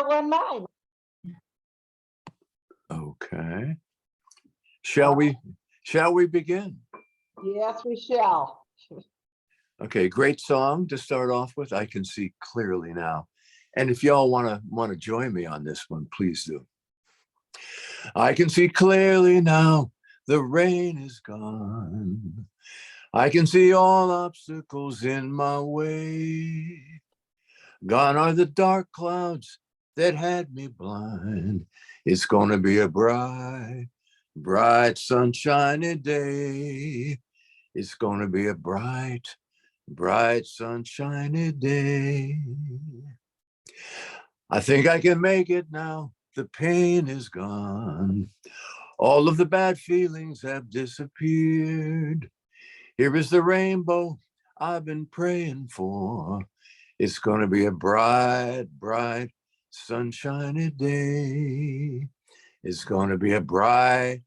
one mine. Okay. Shall we begin? Yes, we shall. Okay, great song to start off with. I can see clearly now. And if y'all want to join me on this one, please do. I can see clearly now, the rain is gone. I can see all obstacles in my way. Gone are the dark clouds that had me blind. It's going to be a bright, bright, sunshiny day. It's going to be a bright, bright, sunshiny day. I think I can make it now. The pain is gone. All of the bad feelings have disappeared. Here is the rainbow I've been praying for. It's going to be a bright, bright, sunshiny day. It's going to be a bright,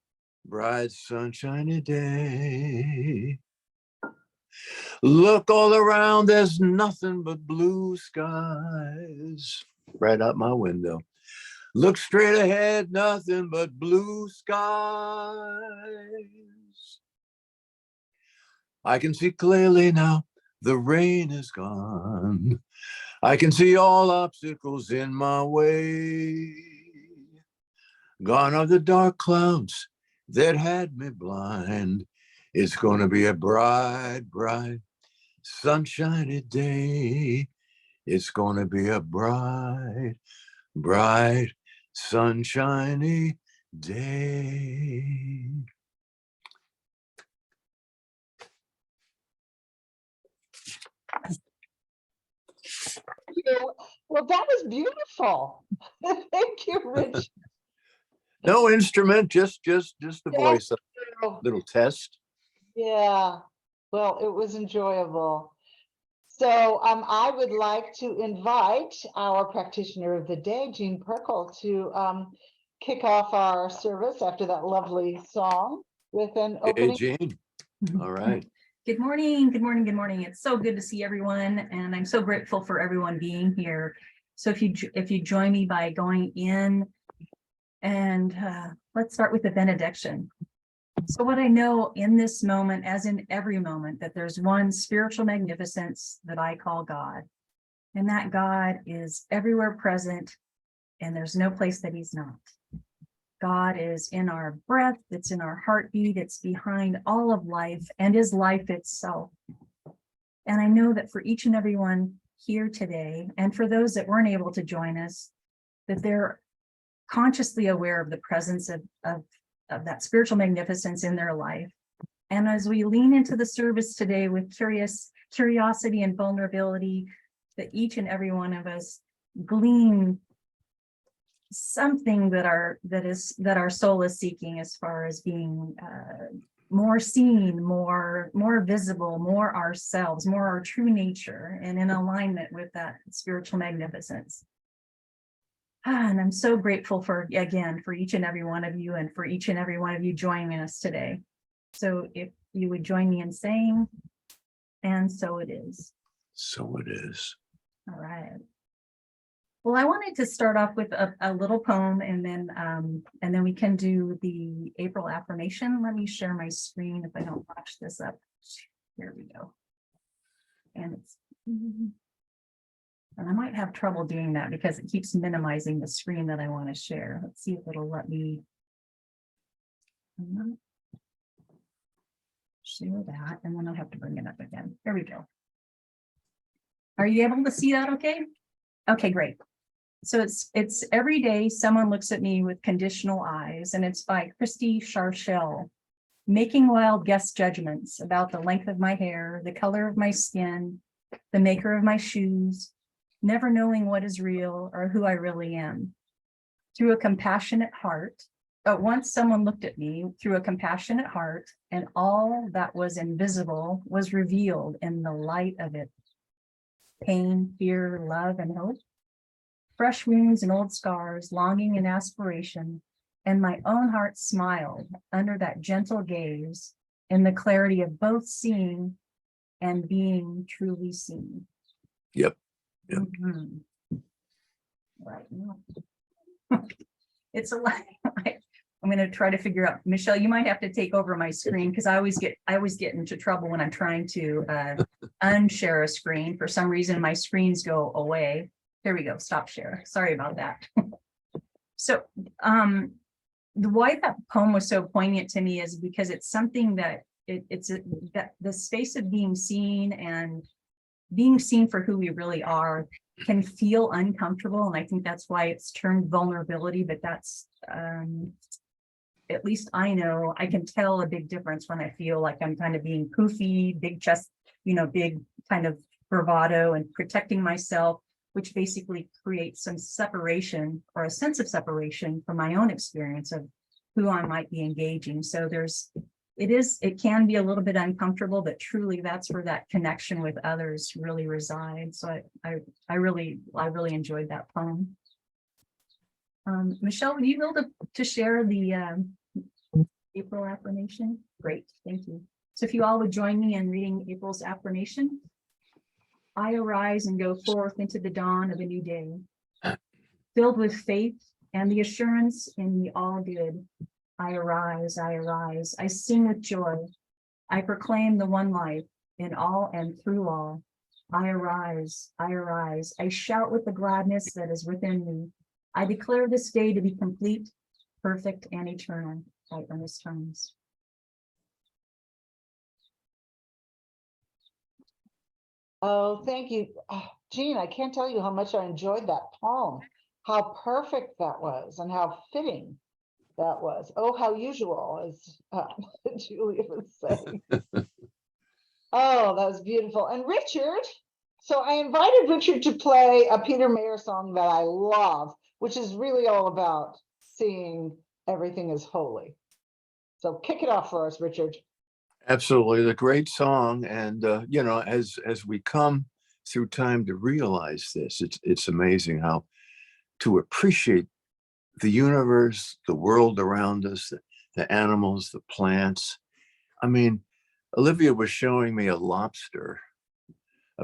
bright, sunshiny day. Look all around, there's nothing but blue skies right out my window. Look straight ahead, nothing but blue skies. I can see clearly now, the rain is gone. I can see all obstacles in my way. Gone are the dark clouds that had me blind. It's going to be a bright, bright, sunshiny day. It's going to be a bright, bright, sunshiny day. Well, that was beautiful. Thank you, Rich. No instrument, just the voice. A little test. Yeah. Well, it was enjoyable. So I would like to invite our practitioner of the day, Jean Pirkl, to kick off our service after that lovely song with an opening. Hey, Jean. All right. Good morning. Good morning. Good morning. It's so good to see everyone, and I'm so grateful for everyone being here. So if you join me by going in, and let's start with the benediction. So what I know in this moment, as in every moment, that there's one spiritual magnificence that I call God. And that God is everywhere present, and there's no place that he's not. God is in our breath, it's in our heartbeat, it's behind all of life and is life itself. And I know that for each and every one here today, and for those that weren't able to join us, that they're consciously aware of the presence of that spiritual magnificence in their life. And as we lean into the service today with curiosity and vulnerability, that each and every one of us glean something that our soul is seeking, as far as being more seen, more visible, more ourselves, more our true nature, and in alignment with that spiritual magnificence. And I'm so grateful for each and every one of you, and for each and every one of you joining us today. So if you would join me in saying, and so it is. So it is. All right. Well, I wanted to start off with a little poem, and then we can do the April affirmation. Let me share my screen if I don't watch this up. Here we go. And I might have trouble doing that because it keeps minimizing the screen that I want to share. Let's see if it'll let me share that, and then I'll have to bring it up again. There we go. Are you able to see that okay? Okay, great. So it's every day someone looks at me with conditional eyes, and it's by Christy Charchel. Making wild guess judgments about the length of my hair, the color of my skin, the maker of my shoes, never knowing what is real or who I really am. Through a compassionate heart, but once someone looked at me through a compassionate heart, and all that was invisible was revealed in the light of it. Pain, fear, love, and hope. Fresh wounds and old scars, longing and aspiration, and my own heart smiled under that gentle gaze in the clarity of both seeing and being truly seen. Yep. Mm-hmm. right now. It's a lot. I'm going to try to figure out, Michelle, you might have to take over my screen because I always get into trouble when I'm trying to unshare a screen. For some reason, my screens go away. Here we go. Stop share. Sorry about that. So why that poem was so poignant to me is because it's something that that the space of being seen and being seen for who we really are can feel uncomfortable. And I think that's why it's termed vulnerability, but that's, at least I know I can tell a big difference when I feel like I'm kind of being poofy, big chest, big kind of bravado and protecting myself, which basically creates some separation or a sense of separation from my own experience of who I might be engaging. So it can be a little bit uncomfortable, but truly that's where that connection with others really resides. So I really enjoyed that poem. Michelle, would you be able to share the April affirmation? Great, thank you. So if you all would join me in reading April's affirmation. I arise and go forth into the dawn of a new day, filled with faith and the assurance in the all good. I arise, I sing with joy. I proclaim the one life in all and through all. I arise, I shout with the gladness that is within me. I declare this day to be complete, perfect, and eternal. By Ernest Holmes. Oh, thank you. Jean, I can't tell you how much I enjoyed that poem, how perfect that was and how fitting that was. Oh, how usual, as Julia would say. Oh, that was beautiful. And Richard, so I invited Richard to play a Peter Mayer song that I love, which is really all about seeing everything as holy. So kick it off for us, Richard. Absolutely, the great song. And as we come through time to realize this, it's amazing how to appreciate the universe, the world around us, the animals, the plants. I mean, Olivia was showing me a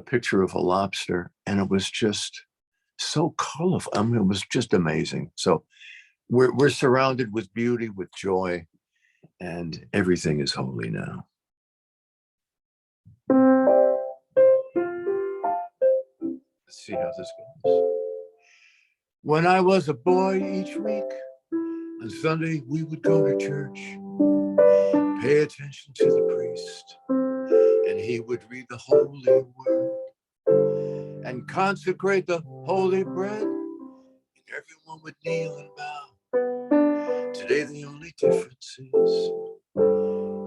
picture of a lobster, and it was just so colorful. I mean, it was just amazing. So we're surrounded with beauty, with joy, and everything is holy now. Let's see how this goes. When I was a boy, each week on Sunday we would go to church, pay attention to the priest, and he would read the holy word and consecrate the holy bread, and everyone would kneel and bow. Today the only difference is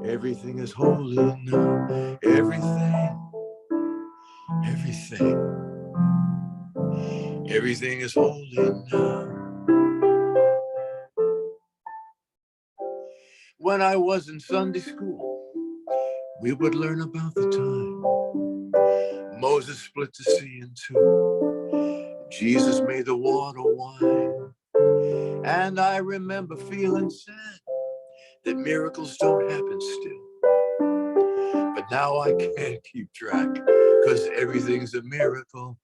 everything is holy now. Everything is holy now. When I was in Sunday school, we would learn about the time Moses split the sea in two, Jesus made the water wine, and I remember feeling sad that miracles don't happen still. But now I can't keep track, because everything's a miracle.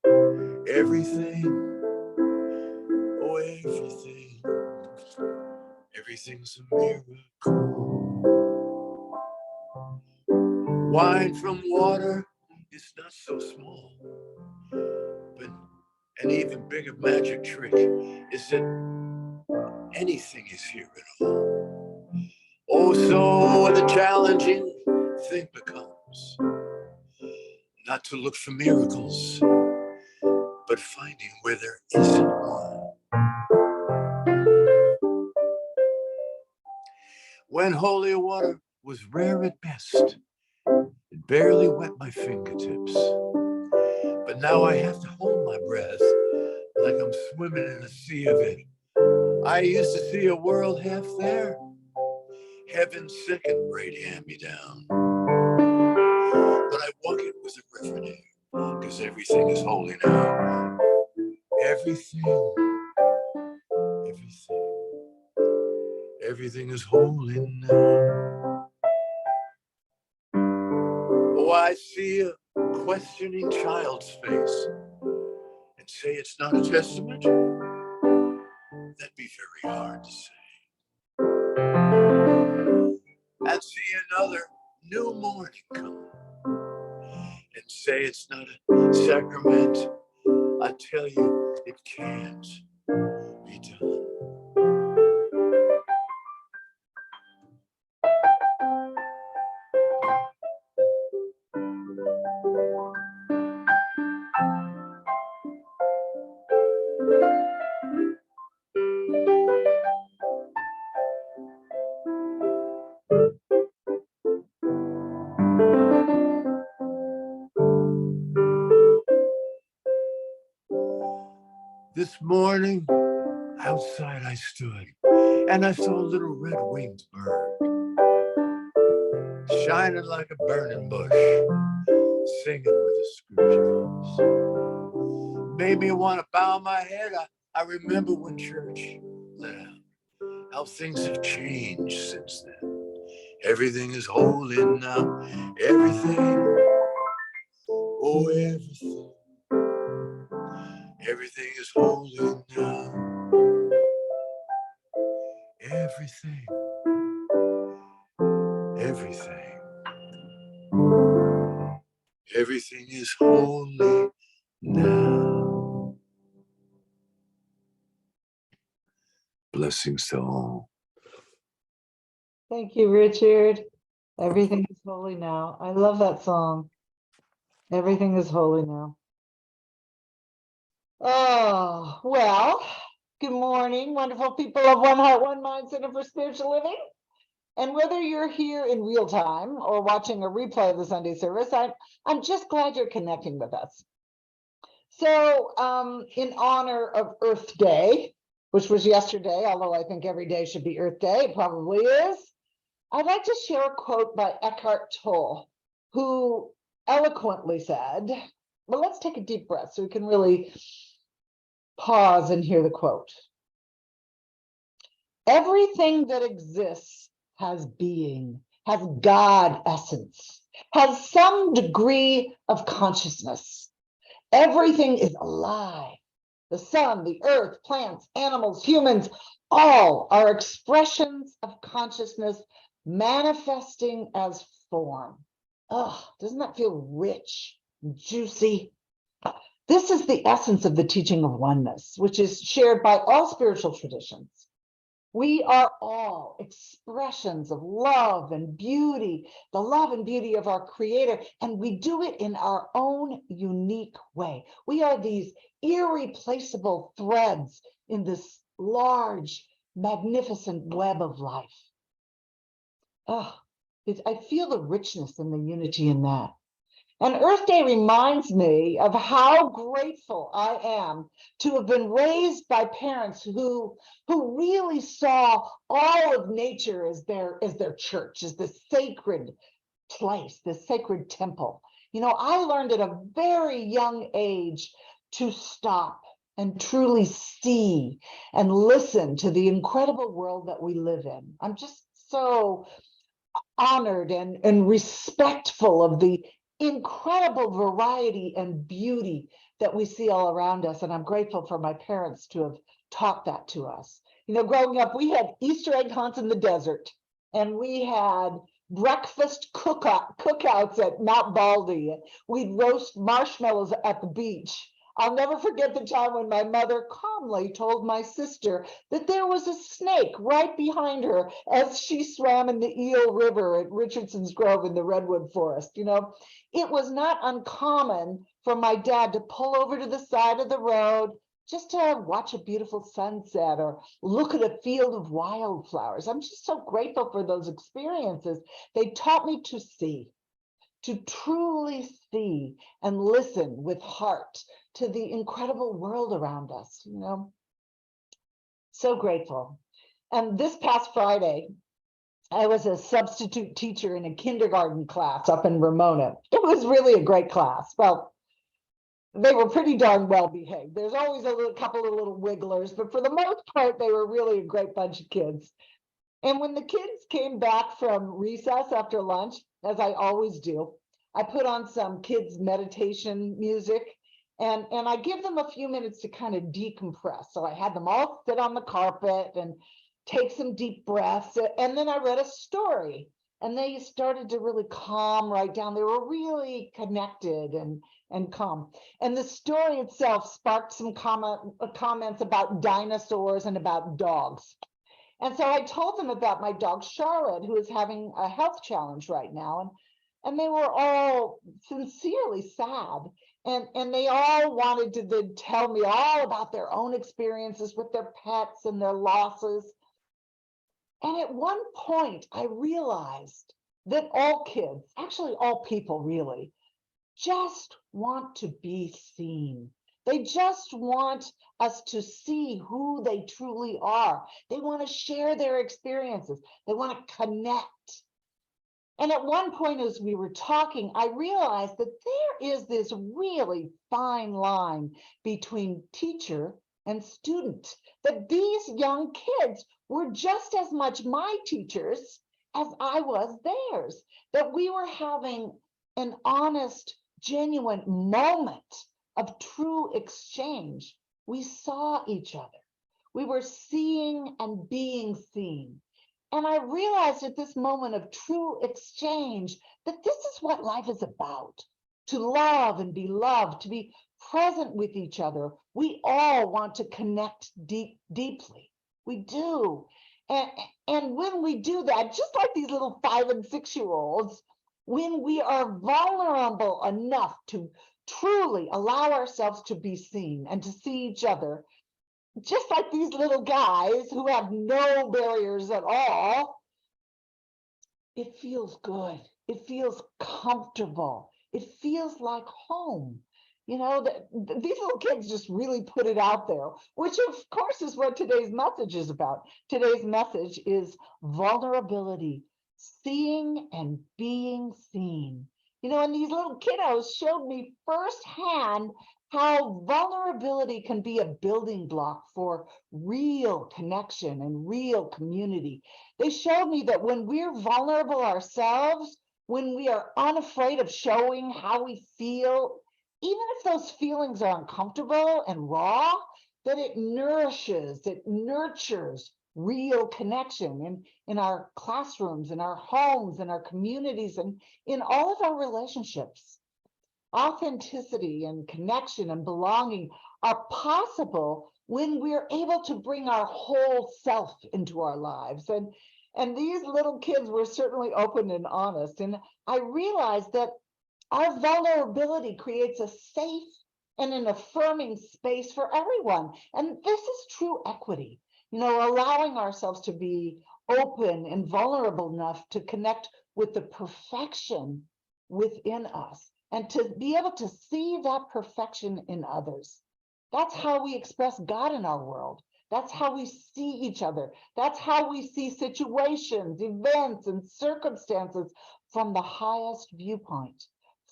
Everything, oh everything's a miracle. Wine from water is not so small, but an even bigger magic trick is that anything is here at all. Oh, so the challenging thing becomes not to look for miracles, but finding where there isn't one. When holy water was rare at best, it barely wet my fingertips. But now I have to hold my breath like I'm swimming in a sea of it. I used to see a world half there, heaven's second great hand-me-down. But I walk it with a reverent air, because everything is holy now. Everything is holy now. Oh, I see a questioning child's face and say it's not a testament. that'd be very hard to say. And see another new morning come and say it's not a sacrament. I tell you, it can't be done. This morning, outside I stood, and I saw a little red-winged bird, shining like a burning bush, singing with a screechy voice. Made me want to bow my head. I remember when church let out, how things have changed since then. Everything is holy now, everything, oh everything. Everything is holy now. Everything. Everything. Everything is holy now. Blessings to all. Thank you, Richard. Everything is holy now. I love that song. Everything is holy now. Oh, well, good morning, wonderful people of One Heart, One Mind Center for Spiritual Living. And whether you're here in real time or watching a replay of the Sunday service, I'm just glad you're connecting with us. So in honor of Earth Day, which was yesterday, although I think every day should be Earth Day, it probably is, I'd like to share a quote by Eckhart Tolle, who eloquently said, well, let's take a deep breath so we can really pause and hear the quote. Everything that exists has being, has God essence, has some degree of consciousness. Everything is alive. The sun, the earth, plants, animals, humans, all are expressions of consciousness manifesting as form. Oh, doesn't that feel rich and juicy? This is the essence of the teaching of oneness, which is shared by all spiritual traditions. We are all expressions of love and beauty, the love and beauty of our Creator, and we do it in our own unique way. We are these irreplaceable threads in this large, magnificent web of life. Oh, I feel the richness and the unity in that. And Earth Day reminds me of how grateful I am to have been raised by parents who really saw all of nature as their church, as the sacred place, the sacred temple. You know, I learned at a very young age to stop and truly see and listen to the incredible world that we live in. I'm just so honored and respectful of the incredible variety and beauty that we see all around us. And I'm grateful for my parents to have taught that to us. You know, growing up, we had Easter egg hunts in the desert, and we had breakfast cookouts at Mount Baldy. We'd roast marshmallows at the beach. I'll never forget the time when my mother calmly told my sister that there was a snake right behind her as she swam in the Eel River at Richardson's Grove in the Redwood Forest. You know, it was not uncommon for my dad to pull over to the side of the road just to watch a beautiful sunset or look at a field of wildflowers. I'm just so grateful for those experiences. They taught me to see, to truly see and listen with heart to the incredible world around us, you know. So grateful. And this past Friday, I was a substitute teacher in a kindergarten class up in Ramona. It was really a great class. Well, they were pretty darn well behaved. There's always a couple of little wigglers, but for the most part, they were really a great bunch of kids. And when the kids came back from recess after lunch, as I always do, I put on some kids' meditation music, And I give them a few minutes to kind of decompress. So I had them all sit on the carpet and take some deep breaths. And then I read a story, and they started to really calm right down. They were really connected and calm. And the story itself sparked some comments about dinosaurs and about dogs. And so I told them about my dog Charlotte, who is having a health challenge right now. And they were all sincerely sad. And they all wanted to then tell me all about their own experiences with their pets and their losses. And at one point, I realized that all kids, actually all people really, just want to be seen. They just want us to see who they truly are. They want to share their experiences. They want to connect. And at one point, as we were talking, I realized that there is this really fine line between teacher and student, that these young kids were just as much my teachers as I was theirs, that we were having an honest, genuine moment of true exchange. We saw each other. We were seeing and being seen. And I realized at this moment of true exchange that this is what life is about, to love and be loved, to be present with each other. We all want to connect deeply. We do. And when we do that, just like these little 5 and 6-year-olds, when we are vulnerable enough to truly allow ourselves to be seen and to see each other, just like these little guys who have no barriers at all, it feels good. It feels comfortable. It feels like home. You know, these little kids just really put it out there, which of course is what today's message is about. Today's message is vulnerability, seeing and being seen. You know, and these little kiddos showed me firsthand how vulnerability can be a building block for real connection and real community. They showed me that when we're vulnerable ourselves, when we are unafraid of showing how we feel, even if those feelings are uncomfortable and raw, that it nourishes, it nurtures real connection in our classrooms, in our homes, in our communities, and in all of our relationships. Authenticity and connection and belonging are possible when we're able to bring our whole self into our lives. And these little kids were certainly open and honest. And I realized that our vulnerability creates a safe and an affirming space for everyone. And this is true equity, you know, allowing ourselves to be open and vulnerable enough to connect with the perfection within us and to be able to see that perfection in others. That's how we express God in our world. That's how we see each other. That's how we see situations, events, and circumstances from the highest viewpoint,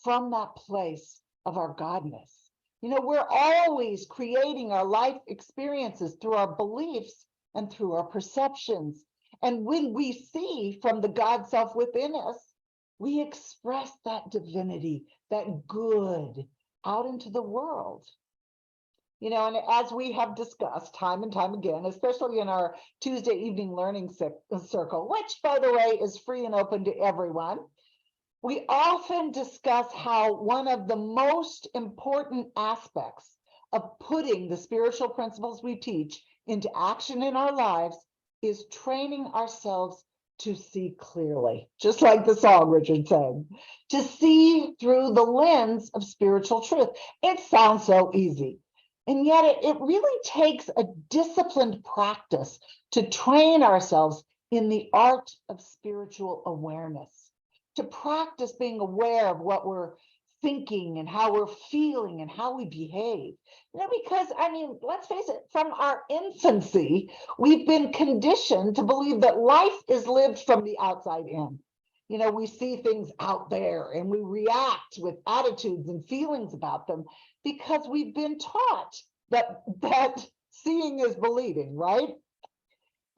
from that place of our Godness. You know, we're always creating our life experiences through our beliefs and through our perceptions. And when we see from the God self within us, we express that divinity, that good out into the world. You know, and as we have discussed time and time again, especially in our Tuesday evening learning circle, which by the way is free and open to everyone, we often discuss how one of the most important aspects of putting the spiritual principles we teach into action in our lives is training ourselves to see clearly, just like the song Richard sang, to see through the lens of spiritual truth. It sounds so easy. And yet it really takes a disciplined practice to train ourselves in the art of spiritual awareness, to practice being aware of what we're thinking and how we're feeling and how we behave. You know, because, I mean, let's face it, from our infancy, we've been conditioned to believe that life is lived from the outside in. You know, we see things out there and we react with attitudes and feelings about them because we've been taught that seeing is believing, right?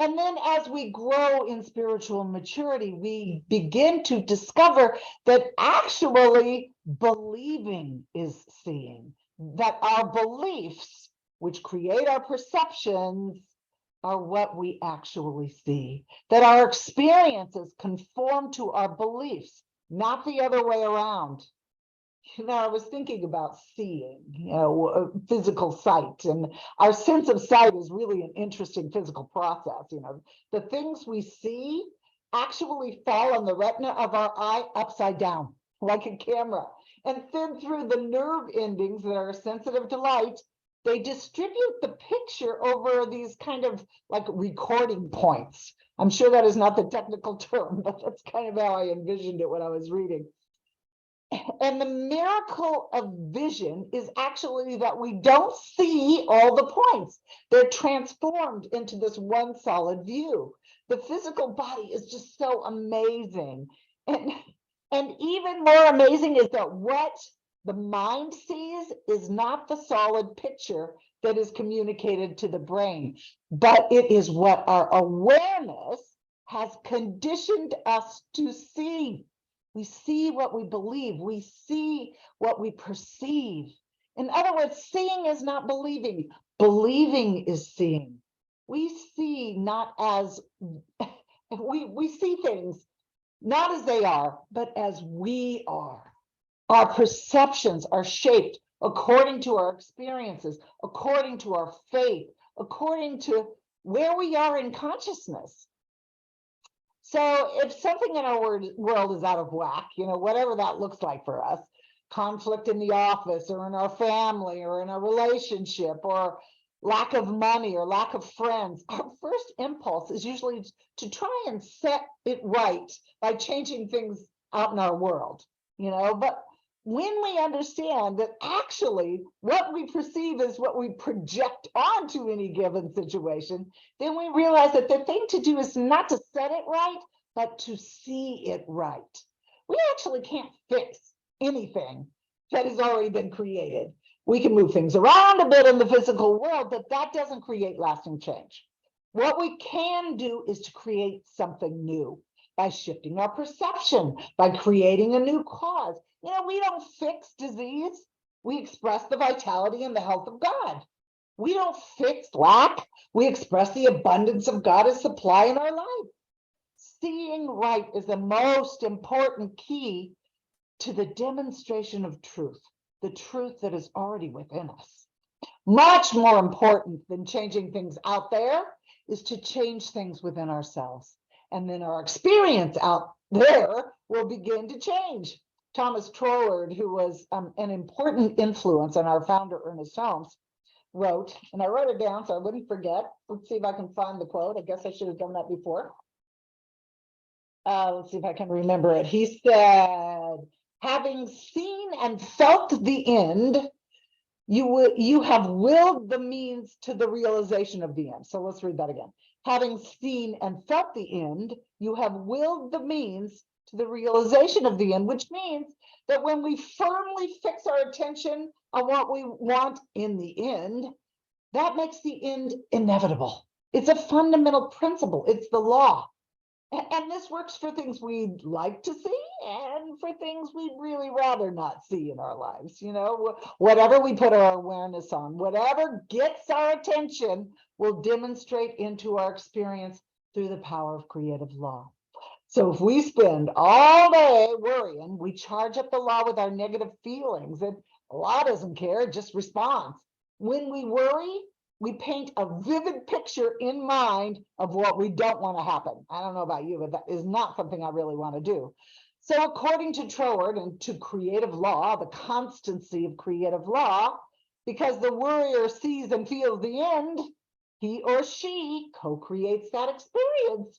And then as we grow in spiritual maturity, we begin to discover that actually believing is seeing, that our beliefs, which create our perceptions, are what we actually see, that our experiences conform to our beliefs, not the other way around. I was thinking about seeing, physical sight, and our sense of sight is really an interesting physical process. The things we see actually fall on the retina of our eye upside down, like a camera. And then through the nerve endings that are sensitive to light, they distribute the picture over these kind of like recording points. I'm sure that is not the technical term, but that's kind of how I envisioned it when I was reading. And the miracle of vision is actually that we don't see all the points. They're transformed into this one solid view. The physical body is just so amazing. And even more amazing is that what the mind sees is not the solid picture that is communicated to the brain, but it is what our awareness has conditioned us to see. We see what we believe. We see what we perceive. In other words, seeing is not believing. Believing is seeing. We see not as, we see things not as they are, but as we are. Our perceptions are shaped according to our experiences, according to our faith, according to where we are in consciousness. So if something in our world is out of whack, whatever that looks like for us, conflict in the office or in our family or in a relationship or lack of money or lack of friends, our first impulse is usually to try and set it right by changing things out in our world, but when we understand that actually what we perceive is what we project onto any given situation, then we realize that the thing to do is not to set it right, but to see it right. We actually can't fix anything that has already been created. We can move things around a bit in the physical world, but that doesn't create lasting change. What we can do is to create something new by shifting our perception, by creating a new cause. We don't fix disease. We express the vitality and the health of God. We don't fix lack. We express the abundance of God as supply in our life. Seeing right is the most important key to the demonstration of truth, the truth that is already within us. Much more important than changing things out there is to change things within ourselves. And then our experience out there will begin to change. Thomas Troward, who was an important influence on our founder, Ernest Holmes, wrote, and I wrote it down so I wouldn't forget. Let's see if I can find the quote. I guess I should have done that before. Let's see if I can remember it. He said, having seen and felt the end, you have willed the means to the realization of the end. So let's read that again. Having seen and felt the end, you have willed the means to the realization of the end, which means that when we firmly fix our attention on what we want in the end, that makes the end inevitable. It's a fundamental principle. It's the law. And this works for things we'd like to see and for things we'd really rather not see in our lives. Whatever we put our awareness on, whatever gets our attention will demonstrate into our experience through the power of creative law. So if we spend all day worrying, we charge up the law with our negative feelings, and the law doesn't care, it just responds. When we worry, we paint a vivid picture in mind of what we don't want to happen. I don't know about you, but that is not something I really want to do. So according to Troward and to creative law, the constancy of creative law, because the worrier sees and feels the end, he or she co-creates that experience.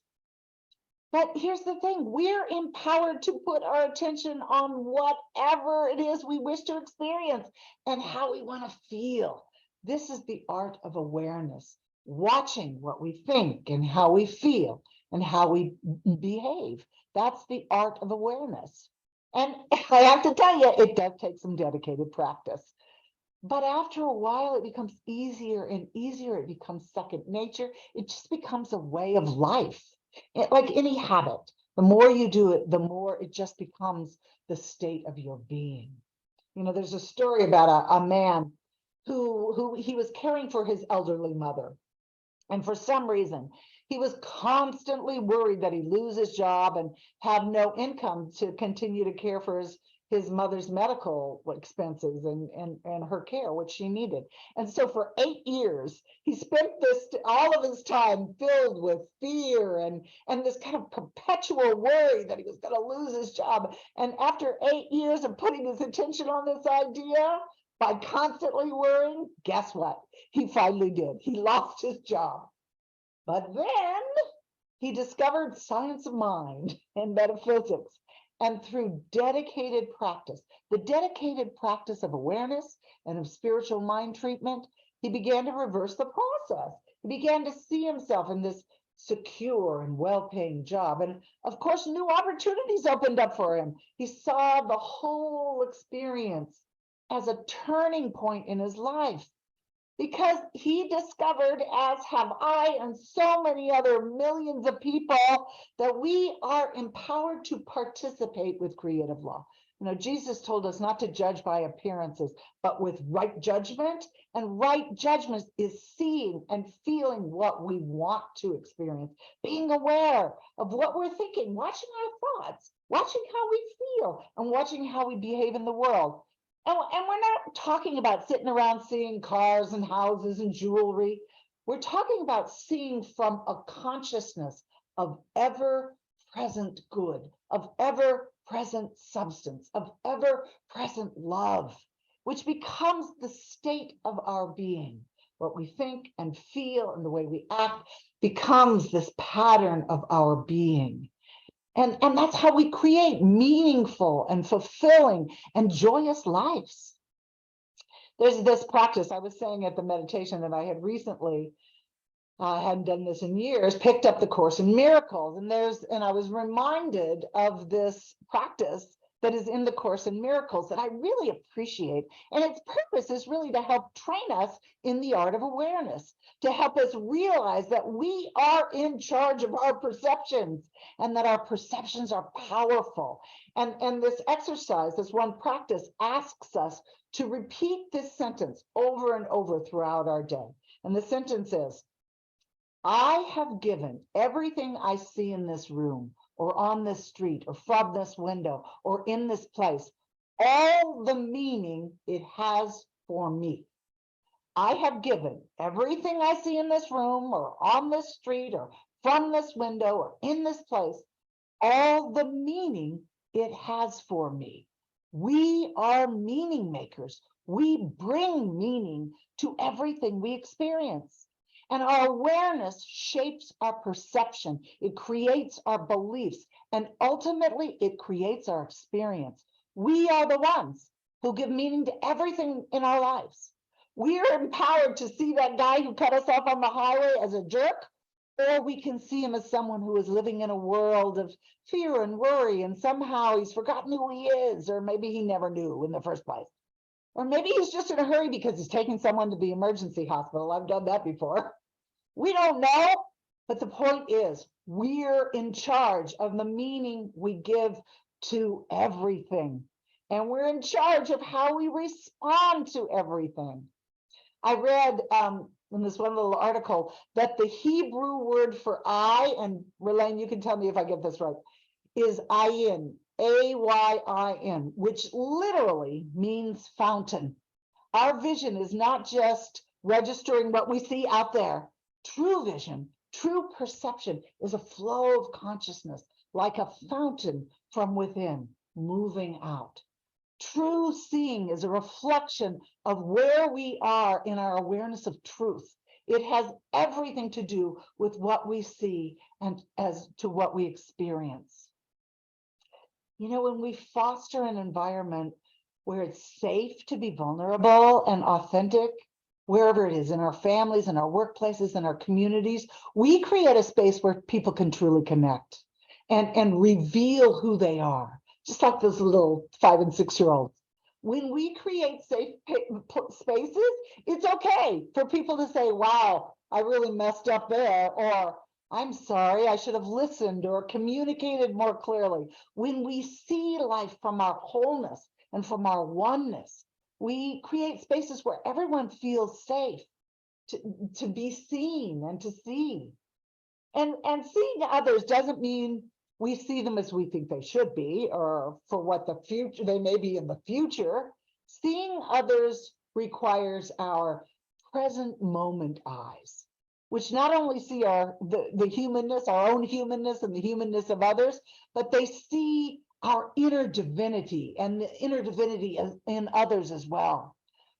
But here's the thing, we're empowered to put our attention on whatever it is we wish to experience and how we want to feel. This is the art of awareness, watching what we think and how we feel and how we behave. That's the art of awareness. And I have to tell you, it does take some dedicated practice. But after a while, it becomes easier and easier. It becomes second nature. It just becomes a way of life. Like any habit, the more you do it, the more it just becomes the state of your being. You know, there's a story about a man who he was caring for his elderly mother. And for some reason, he was constantly worried that he'd lose his job and have no income to continue to care for his mother's medical expenses and her care, which she needed. And so for 8 years, he spent all of his time filled with fear and this kind of perpetual worry that he was going to lose his job. And after 8 years of putting his attention on this idea, by constantly worrying, guess what? He finally did. He lost his job. But then he discovered science of mind and metaphysics. And through dedicated practice, the dedicated practice of awareness and of spiritual mind treatment, he began to reverse the process. He began to see himself in this secure and well-paying job. And of course, new opportunities opened up for him. He saw the whole experience as a turning point in his life, because he discovered, as have I and so many other millions of people, that we are empowered to participate with creative law. You know, Jesus told us not to judge by appearances, but with right judgment. And right judgment is seeing and feeling what we want to experience, being aware of what we're thinking, watching our thoughts, watching how we feel, and watching how we behave in the world. And we're not talking about sitting around seeing cars and houses and jewelry. We're talking about seeing from a consciousness of ever-present good, of ever-present substance, of ever-present love, which becomes the state of our being. What we think and feel and the way we act becomes this pattern of our being. And that's how we create meaningful and fulfilling and joyous lives. There's this practice, I was saying at the meditation that I had recently, I hadn't done this in years, picked up the Course in Miracles. And I was reminded of this practice that is in the Course in Miracles that I really appreciate. And its purpose is really to help train us in the art of awareness, to help us realize that we are in charge of our perceptions and that our perceptions are powerful. And this exercise, this one practice, asks us to repeat this sentence over and over throughout our day. And the sentence is, I have given everything I see in this room or on this street or from this window or in this place all the meaning it has for me. I have given everything I see in this room or on this street or from this window or in this place all the meaning it has for me. We are meaning makers. We bring meaning to everything we experience. And our awareness shapes our perception. It creates our beliefs, and ultimately it creates our experience. We are the ones who give meaning to everything in our lives. We are empowered to see that guy who cut us off on the highway as a jerk, or we can see him as someone who is living in a world of fear and worry, and somehow he's forgotten who he is, or maybe he never knew in the first place. Or maybe he's just in a hurry because he's taking someone to the emergency hospital. I've done that before. We don't know, but the point is we're in charge of the meaning we give to everything. And we're in charge of how we respond to everything. I read in this one little article that the Hebrew word for I, and Relaine, you can tell me if I get this right, is ayin, A-Y-I-N, which literally means fountain. Our vision is not just registering what we see out there. True vision, true perception is a flow of consciousness, like a fountain from within, moving out. True seeing is a reflection of where we are in our awareness of truth. It has everything to do with what we see and as to what we experience. You know, when we foster an environment where it's safe to be vulnerable and authentic, wherever it is, in our families, in our workplaces, in our communities, we create a space where people can truly connect and reveal who they are, just like those little 5- and 6-year-olds. When we create safe spaces, it's okay for people to say, wow, I really messed up there, or I'm sorry, I should have listened or communicated more clearly. When we see life from our wholeness and from our oneness. We create spaces where everyone feels safe to be seen and to see. And seeing others doesn't mean we see them as we think they should be, or for what the future they may be in the future. Seeing others requires our present moment eyes, which not only see the humanness, our own humanness and the humanness of others, but they see our inner divinity and the inner divinity in others as well.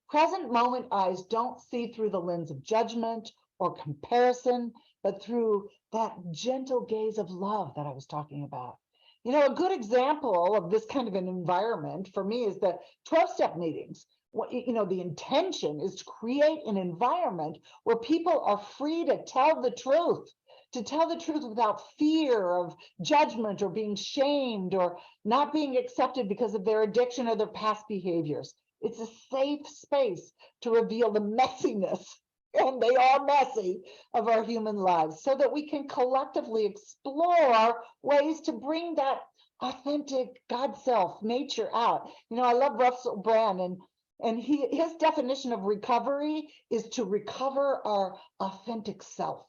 Present moment eyes don't see through the lens of judgment or comparison, but through that gentle gaze of love that I was talking about. You know, a good example of this kind of an environment for me is the 12-step meetings. You know, the intention is to create an environment where people are free to tell the truth without fear of judgment or being shamed or not being accepted because of their addiction or their past behaviors. It's a safe space to reveal the messiness, and they are messy, of our human lives, so that we can collectively explore ways to bring that authentic God self nature out. You know, I love Russell Brand, and his definition of recovery is to recover our authentic self.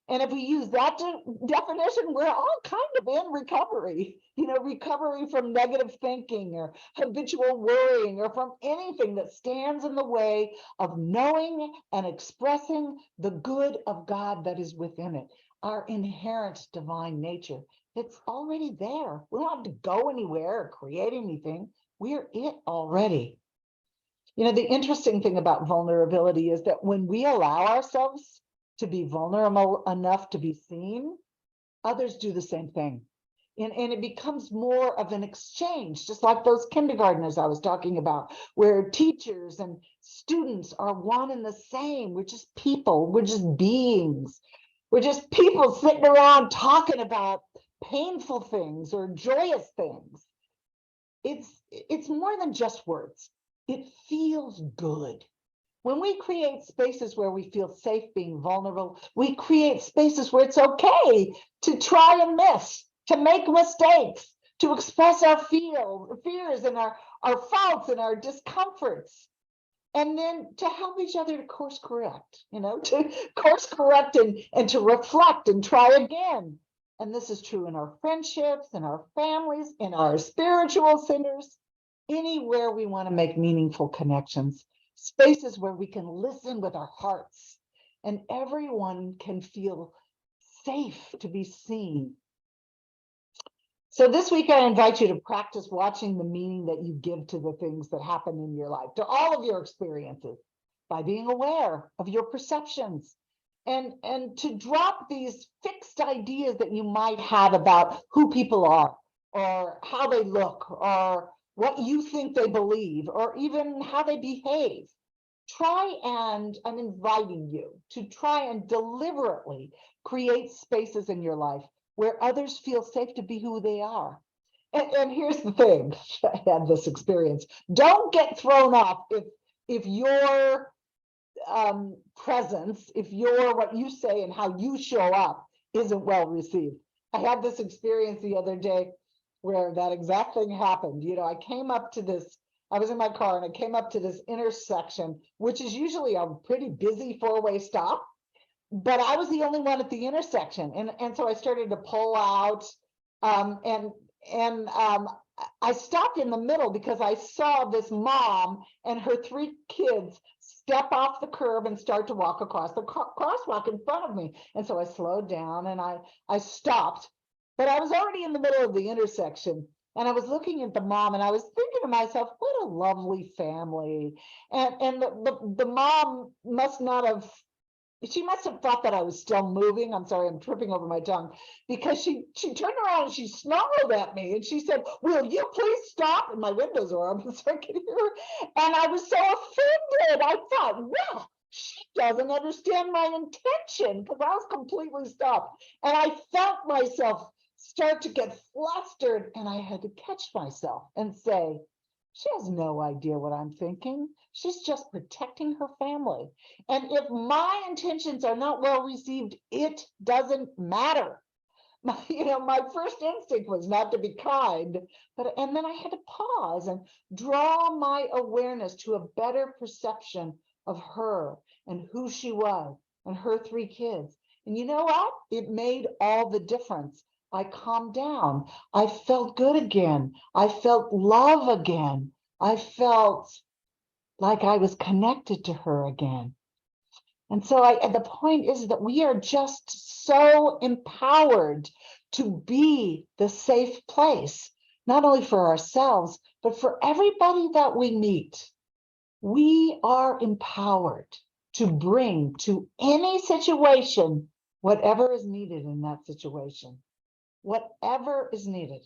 And if we use that definition, we're all kind of in recovery, you know, recovery from negative thinking or habitual worrying or from anything that stands in the way of knowing and expressing the good of God that is within it, our inherent divine nature. It's already there. We don't have to go anywhere or create anything. We're it already. You know, the interesting thing about vulnerability is that when we allow ourselves to be vulnerable enough to be seen, others do the same thing. And it becomes more of an exchange, just like those kindergartners I was talking about, where teachers and students are one and the same. We're just people, we're just beings. We're just people sitting around talking about painful things or joyous things. It's more than just words. It feels good. When we create spaces where we feel safe being vulnerable, we create spaces where it's okay to try and miss, to make mistakes, to express our fears and our faults and our discomforts, and then to help each other to course correct, you know, to course correct and to reflect and try again. And this is true in our friendships, in our families, in our spiritual centers, anywhere we want to make meaningful connections. Spaces where we can listen with our hearts and everyone can feel safe to be seen. So this week, I invite you to practice watching the meaning that you give to the things that happen in your life, to all of your experiences, by being aware of your perceptions and to drop these fixed ideas that you might have about who people are or how they look or what you think they believe, or even how they behave. I'm inviting you to try and deliberately create spaces in your life where others feel safe to be who they are. And here's the thing, I had this experience. Don't get thrown off if your presence, if what you say and how you show up isn't well received. I had this experience the other day where that exact thing happened. You know, I was in my car and I came up to this intersection, which is usually a pretty busy four-way stop, but I was the only one at the intersection. And so I started to pull out and I stopped in the middle because I saw this mom and her 3 kids step off the curb and start to walk across the crosswalk in front of me. And so I slowed down and I stopped. But I was already in the middle of the intersection and I was looking at the mom and I was thinking to myself, what a lovely family. And the mom must have thought that I was still moving. I'm sorry, I'm tripping over my tongue, because she turned around and she snarled at me and she said, will you please stop? And my windows are up so I could hear her. And I was so offended. I thought, well, she doesn't understand my intention, because I was completely stopped. And I felt myself start to get flustered, and I had to catch myself and say, she has no idea what I'm thinking. She's just protecting her family. And if my intentions are not well received, it doesn't matter. my first instinct was not to be kind, and then I had to pause and draw my awareness to a better perception of her and who she was and her 3 kids. And you know what? It made all the difference. I calmed down. I felt good again. I felt love again. I felt like I was connected to her again. And so the point is that we are just so empowered to be the safe place, not only for ourselves, but for everybody that we meet. We are empowered to bring to any situation whatever is needed in that situation, whatever is needed.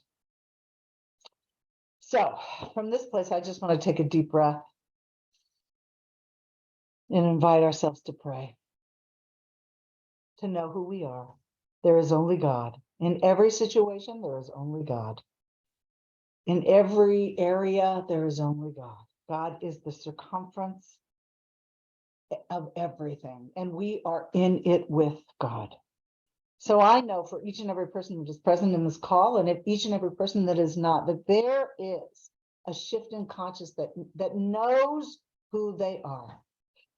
So from this place, I just want to take a deep breath and invite ourselves to pray, to know who we are. There is only God. In every situation, there is only God. In every area, there is only God. God is the circumference of everything, and we are in it with God. So I know for each and every person that is present in this call, and if each and every person that is not, that there is a shift in consciousness that knows who they are,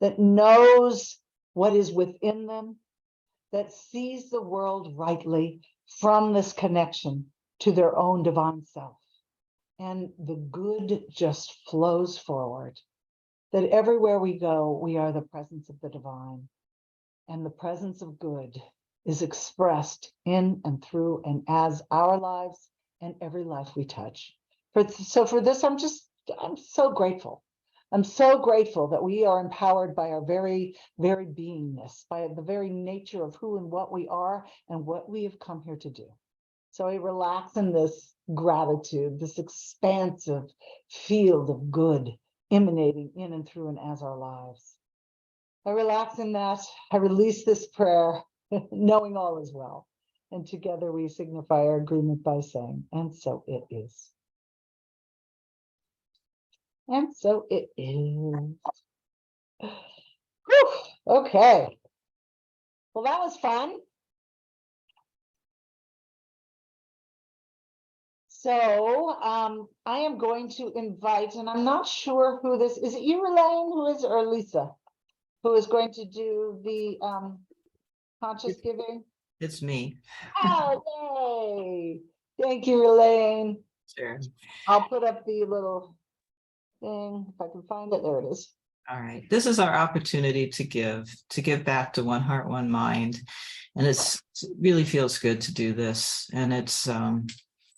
that knows what is within them, that sees the world rightly from this connection to their own divine self. And the good just flows forward. That everywhere we go, we are the presence of the divine. And the presence of good is expressed in and through and as our lives and every life we touch. So for this, I'm so grateful. I'm so grateful that we are empowered by our very, very beingness, by the very nature of who and what we are and what we have come here to do. So I relax in this gratitude, this expansive field of good emanating in and through and as our lives. I relax in that. I release this prayer, knowing all is well. And together we signify our agreement by saying, and so it is. And so it is. Whew, okay. Well, that was fun. So I am going to invite, and I'm not sure who this is. It you, Elaine, who is, or Lisa, who is going to do the conscious giving? It's me. Oh, yay! Thank you, Elaine. Sure. I'll put up the little thing if I can find it. There it is. All right. This is our opportunity to give back to One Heart, One Mind. And it really feels good to do this. And it's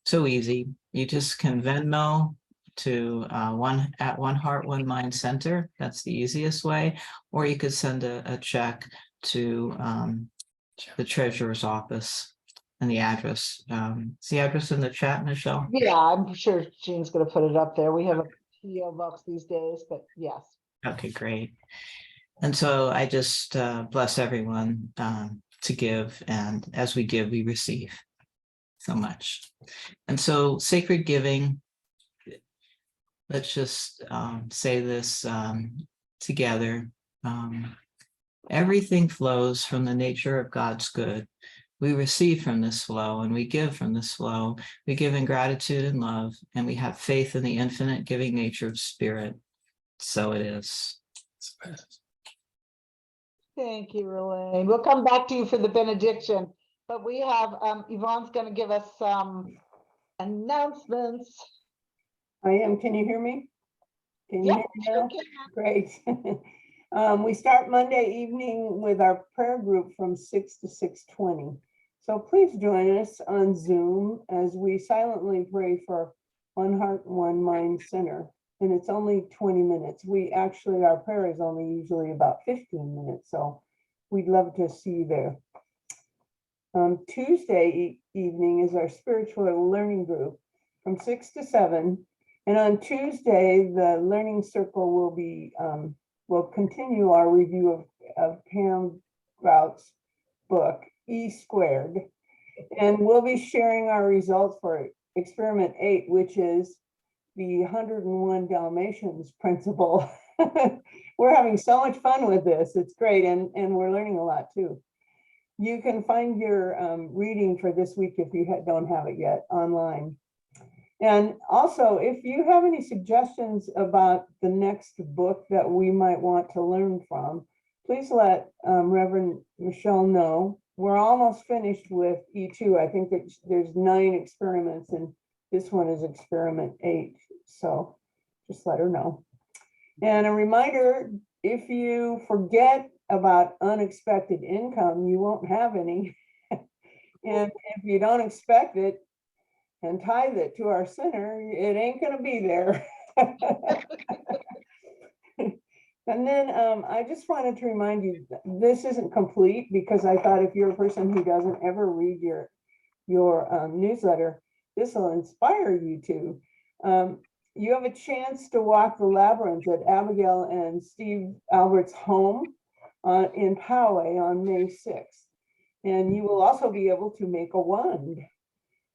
so easy. You just can Venmo to One Heart, One Mind Center. That's the easiest way. Or you could send a check to the treasurer's office. And the address. Is the address in the chat, Michelle? Yeah, I'm sure Jean's going to put it up there. We have a PO box these days, but yes. Okay, great. And so I just bless everyone to give, and as we give, we receive so much. And so sacred giving, let's just say this together. Everything flows from the nature of God's good. We receive from this flow and we give from this flow. We give in gratitude and love, and we have faith in the infinite giving nature of spirit. So it is. Thank you, Elaine. We'll come back to you for the benediction, but we have Yvonne's going to give us some announcements. I am. Can you hear me? Can you Yep, hear me now? sure Great. We start Monday evening with our prayer group from 6 to 6:20. So please join us on Zoom as we silently pray for One Heart, One Mind Center. And it's only 20 minutes. Our prayer is only usually about 15 minutes. So we'd love to see you there. Tuesday evening is our spiritual learning group from 6 to 7. And on Tuesday, the learning circle will continue our review of Pam Grout's book, E Squared. And we'll be sharing our results for experiment 8, which is the 101 Dalmatians principle. We're having so much fun with this. It's great. And we're learning a lot too. You can find your reading for this week if you don't have it yet online. And also, if you have any suggestions about the next book that we might want to learn from, please let Reverend Michelle know. We're almost finished with E2. I think that there's 9 experiments and this one is experiment 8. So just let her know. And a reminder, if you forget about unexpected income, you won't have any. And if you don't expect it and tithe it to our center, it ain't gonna be there. And then I just wanted to remind you, this isn't complete because I thought if you're a person who doesn't ever read your newsletter, this will inspire you to. You have a chance to walk the labyrinth at Abigail and Steve Albert's home in Poway on May 6th. And you will also be able to make a wand.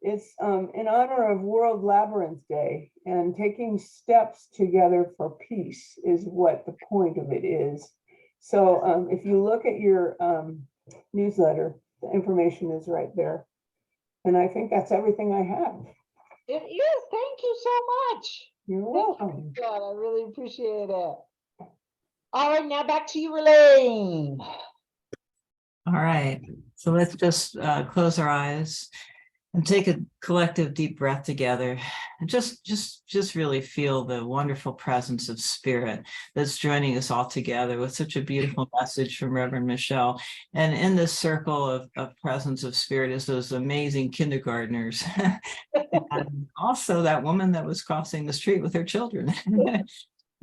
It's in honor of World Labyrinth Day, and taking steps together for peace is what the point of it is. So if you look at your newsletter, the information is right there. And I think that's everything I have. It is. Thank you so much. You're Thank welcome. you, God, I really appreciate it. All right, now back to you, Elaine. All right, so let's just close our eyes and take a collective deep breath together and just really feel the wonderful presence of spirit that's joining us all together with such a beautiful message from Reverend Michelle. And in this circle of presence of spirit is those amazing kindergartners. And also that woman that was crossing the street with her children.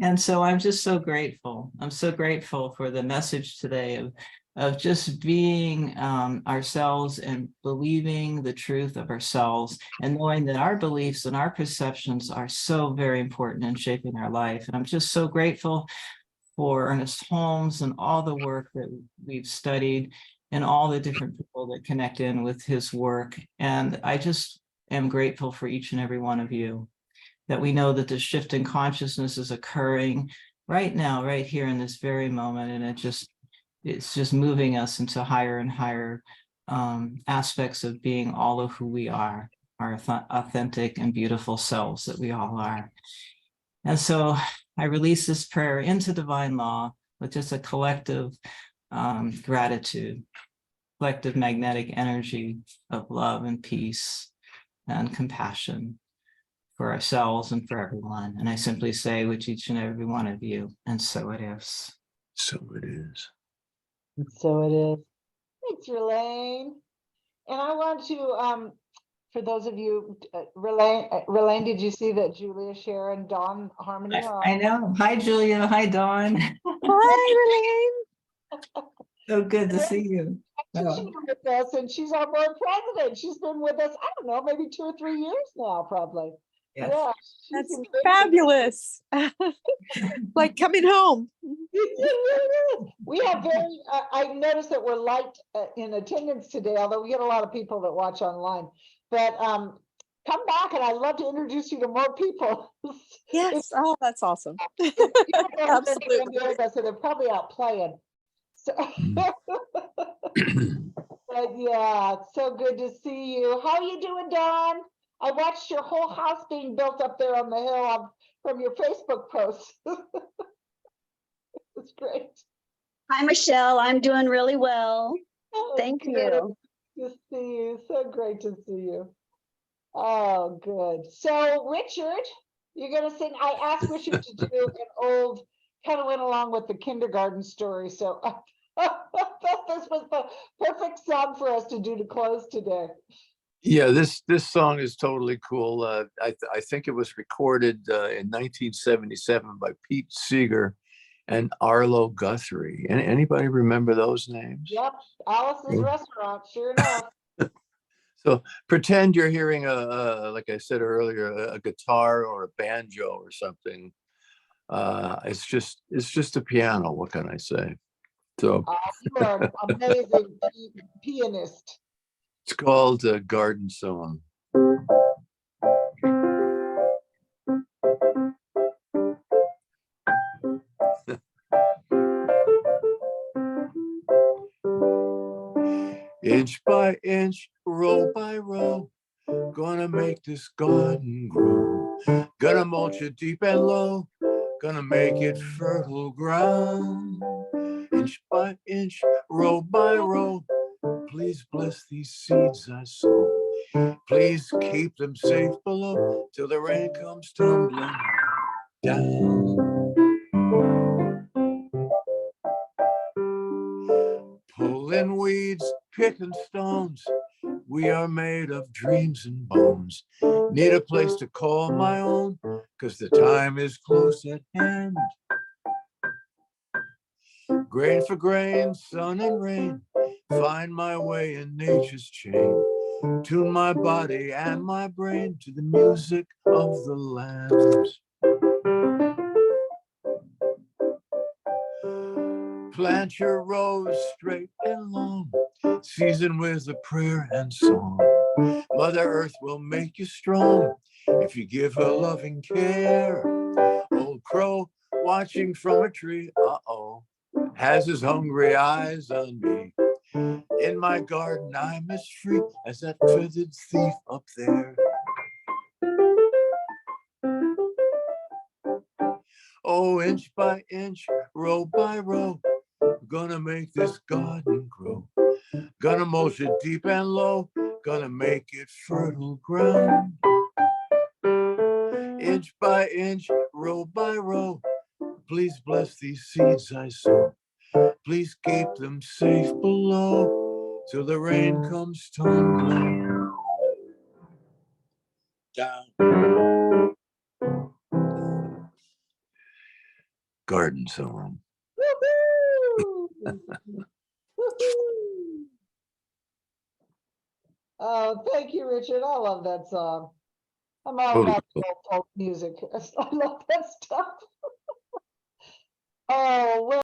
And so I'm just so grateful. I'm so grateful for the message today of just being ourselves and believing the truth of ourselves and knowing that our beliefs and our perceptions are so very important in shaping our life. And I'm just so grateful for Ernest Holmes and all the work that we've studied and all the different people that connect in with his work. And I just am grateful for each and every one of you, that we know that the shift in consciousness is occurring right now, right here in this very moment. And it's just moving us into higher and higher aspects of being all of who we are, our authentic and beautiful selves that we all are. And so I release this prayer into divine law with just a collective gratitude, collective magnetic energy of love and peace and compassion for ourselves and for everyone. And I simply say with each and every one of you, and so it is. So it is. So it is. Thanks, Elaine. And I want to, for those of you, Relaine, did you see that Julia, Sharon, Dawn, Harmony are I know. Hi, Julia. Hi, Dawn. Hi, So good to see you. she's with us, and she's our board president. She's been with us, I don't know, maybe 2 or 3 years now, probably. Yes. Yeah, That's amazing. fabulous. Like coming home. We have very, I noticed that we're light in attendance today, although we get a lot of people that watch online. But come back, and I'd love to introduce you to more people. Yes. Oh, that's awesome. Absolutely. Absolutely. So they're probably out playing. So, but yeah, it's so good to see you. How are you doing, Dawn? I watched your whole house being built up there on the hill from your Facebook posts. It's great. Hi, Michelle. I'm doing really well. Oh, Thank good you. to see you. So great to see you. Oh, good. So, Richard, you're going to sing. I asked Richard to do an old, kind of went along with the kindergarten story. So, I thought this was the perfect song for us to do to close today. Yeah, this song is totally cool. I think it was recorded in 1977 by Pete Seeger and Arlo Guthrie. Anybody remember those names? Yep, Alice's Restaurant, sure enough. So pretend you're hearing like I said earlier, a guitar or a banjo or something. It's just a piano. What can I say? So You are an amazing pianist. it's called Garden Song. by inch, row by row, gonna make this garden grow. Gonna mulch it deep and low, gonna make it fertile ground. Inch by inch, row by row, please bless these seeds I sow. Please keep them safe below till the rain comes tumbling down. Pulling weeds, picking stones, we are made of dreams and bones. Need a place to call my own, 'cause the time is close at hand. Grain for grain, sun and rain, find my way in nature's chain. Tune my body and my brain to the music of the land. Plant your rows straight and long, season with a prayer and song. Mother Earth will make you strong if you give her loving care. Old crow watching from a tree, uh-oh, has his hungry eyes on me. In my garden I'm as free as that feathered thief up there. Oh, inch by inch, row by row, gonna make this garden grow. Gonna mulch it deep and low, gonna make it fertile ground. Inch by inch, row by row, please bless these seeds I sow. Please keep them safe below till the rain comes tumbling down. Garden song. Woo-hoo! Woo-hoo! Oh, thank you, Richard. I love that song. I'm all Totally. about old folk music. I love that stuff. Oh, well.